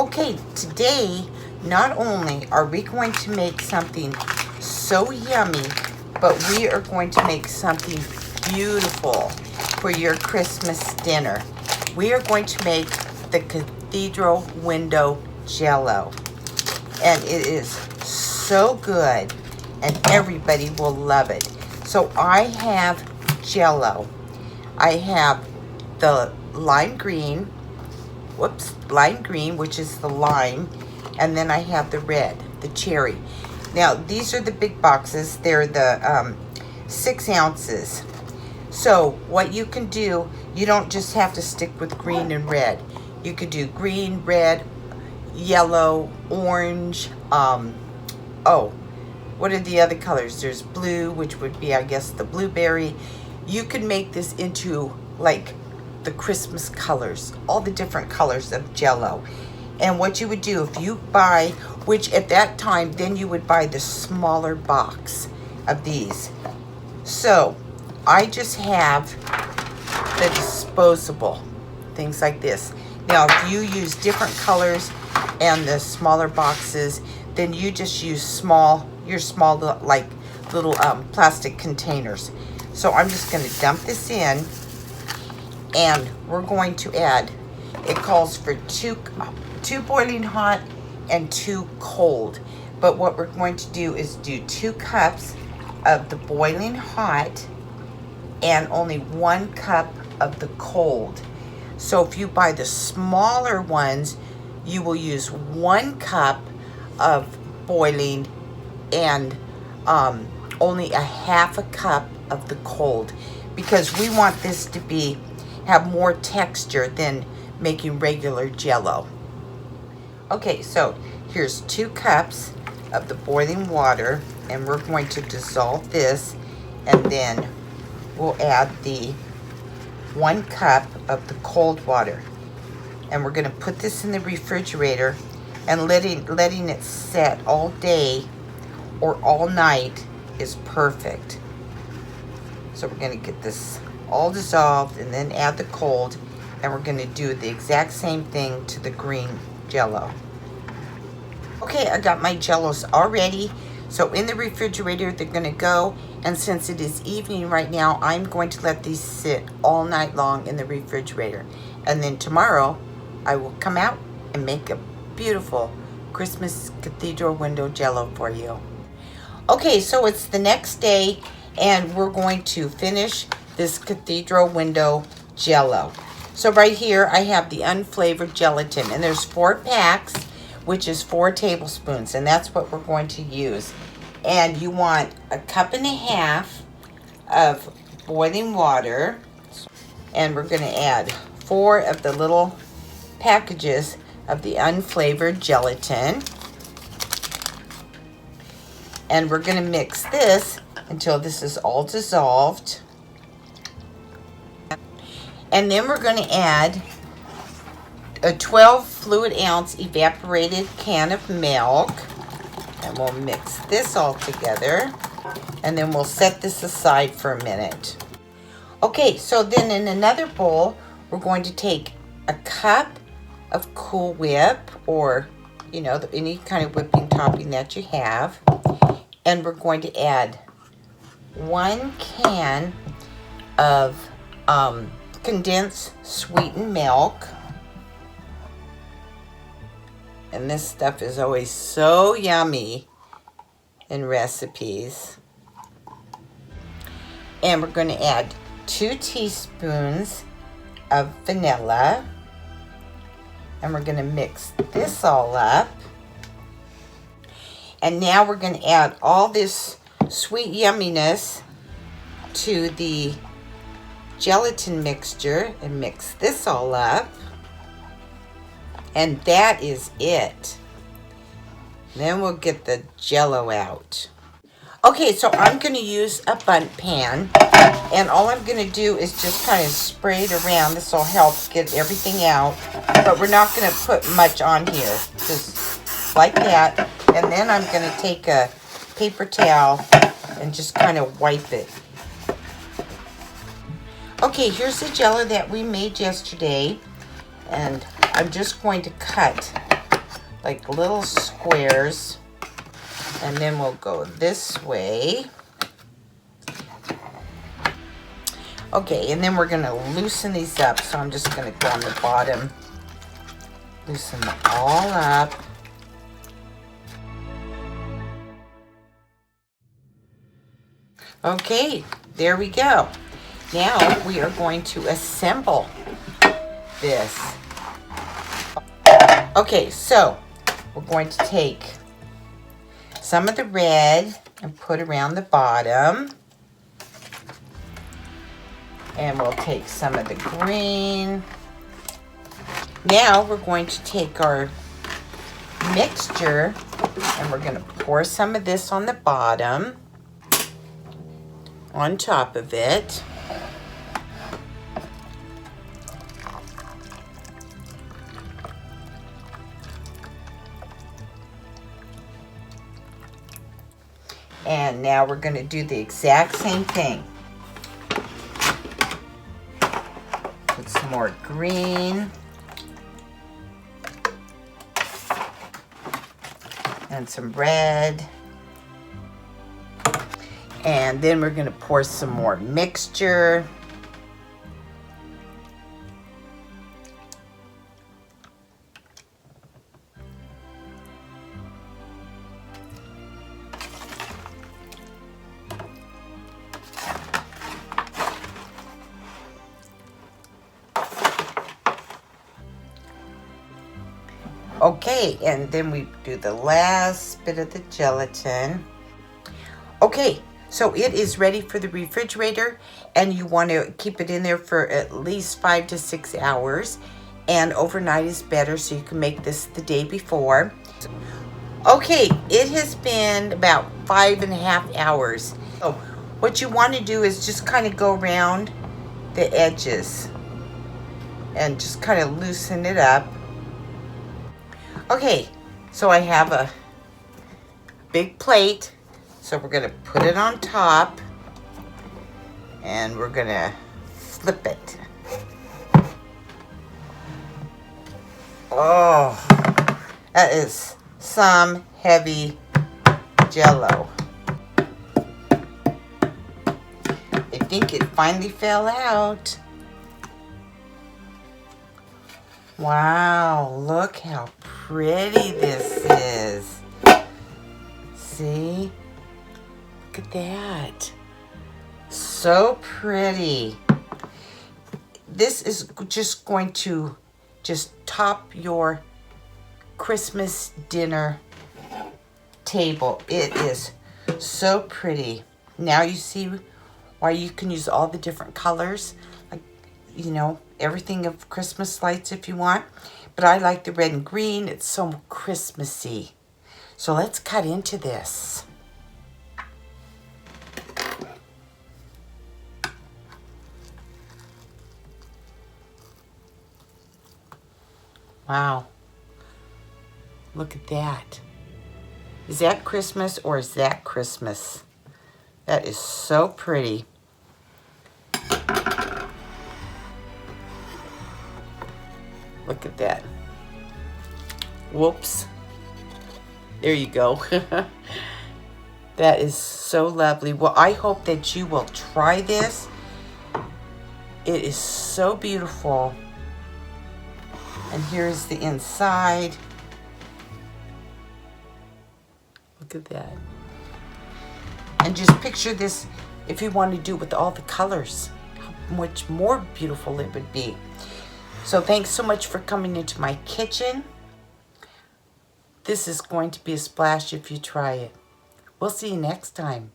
Okay, today, not only are we going to make something so yummy, but we are going to make something beautiful for your Christmas dinner. We are going to make the Cathedral window Jello. And it is so good, and everybody will love it. So I have Jello. I have the lime green, which is the lime, and then I have the red, the cherry. Now, these are the big boxes. They're the 6 ounces. So what you can do, you don't just have to stick with green and red. You could do green, red, yellow, orange. What are the other colors? There's blue, which would be, I guess, the blueberry. You could make this into like the Christmas colors, all the different colors of Jello. And what you would do if you buy, which at that time, then you would buy the smaller box of these. So I just have the disposable things like this. Now, if you use different colors and the smaller boxes, then you just use your small like little plastic containers. So I'm just going to dump this in, and we're going to add, it calls for two boiling hot and 2 cold. But what we're going to do is do 2 cups of the boiling hot and only 1 cup of the cold. So if you buy the smaller ones, you will use 1 cup of boiling and only a half a cup of the cold, because we want this to have more texture than making regular Jello. Okay, so here's 2 cups of the boiling water, and we're going to dissolve this, and then we'll add the 1 cup of the cold water. And we're going to put this in the refrigerator, and letting it set all day or all night is perfect. So we're going to get this all dissolved and then add the cold, and we're going to do the exact same thing to the green Jello. Okay, I got my Jellos all ready. So in the refrigerator they're going to go, and since it is evening right now, I'm going to let these sit all night long in the refrigerator. And then tomorrow I will come out and make a beautiful Christmas Cathedral window Jello for you. Okay, so it's the next day, and we're going to finish this Cathedral window Jello. So right here I have the unflavored gelatin, and there's 4 packs, which is 4 tablespoons, and that's what we're going to use. And you want 1.5 cups of boiling water, and we're going to add 4 of the little packages of the unflavored gelatin. And we're going to mix this until this is all dissolved. And then we're going to add a 12 fluid ounce evaporated can of milk. And we'll mix this all together. And then we'll set this aside for a minute. Okay, so then in another bowl, we're going to take a cup of Cool Whip, or, any kind of whipping topping that you have. And we're going to add 1 can of condensed sweetened milk. And this stuff is always so yummy in recipes. And we're going to add 2 teaspoons of vanilla. And we're going to mix this all up. And now we're going to add all this sweet yumminess to the gelatin mixture and mix this all up. And that is it. Then we'll get the Jello out. Okay, so I'm going to use a bunt pan, and all I'm going to do is just kind of spray it around. This will help get everything out, but we're not going to put much on here, just like that. And then I'm going to take a paper towel and just kind of wipe it. Okay, here's the Jello that we made yesterday, and I'm just going to cut like little squares. And then we'll go this way. Okay, and then we're gonna loosen these up. So I'm just gonna go on the bottom, loosen them all up. Okay, there we go. Now we are going to assemble this. Okay, so we're going to take some of the red and put around the bottom. And we'll take some of the green. Now we're going to take our mixture and we're going to pour some of this on the bottom, on top of it. And now we're going to do the exact same thing. Put some more green. And some red. And then we're going to pour some more mixture. Okay, and then we do the last bit of the gelatin. Okay, so it is ready for the refrigerator, and you want to keep it in there for at least 5 to 6 hours, and overnight is better, so you can make this the day before. Okay, it has been about 5.5 hours. So what you want to do is just kind of go around the edges and just kind of loosen it up. Okay, so I have a big plate, so we're going to put it on top, and we're going to flip it. Oh, that is some heavy Jello. I think it finally fell out. Wow, look how pretty this is. See? Look at that. So pretty. This is just going to just top your Christmas dinner table. It is so pretty. Now you see why you can use all the different colors. Like, you know, everything of Christmas lights if you want. But I like the red and green. It's so Christmassy. So let's cut into this. Wow. Look at that. Is that Christmas or is that Christmas? That is so pretty. Look at that. Whoops. There you go. That is so lovely. Well, I hope that you will try this. It is so beautiful. And here's the inside. Look at that. And just picture this if you want to do it with all the colors. How much more beautiful it would be. So thanks so much for coming into my kitchen. This is going to be a splash if you try it. We'll see you next time.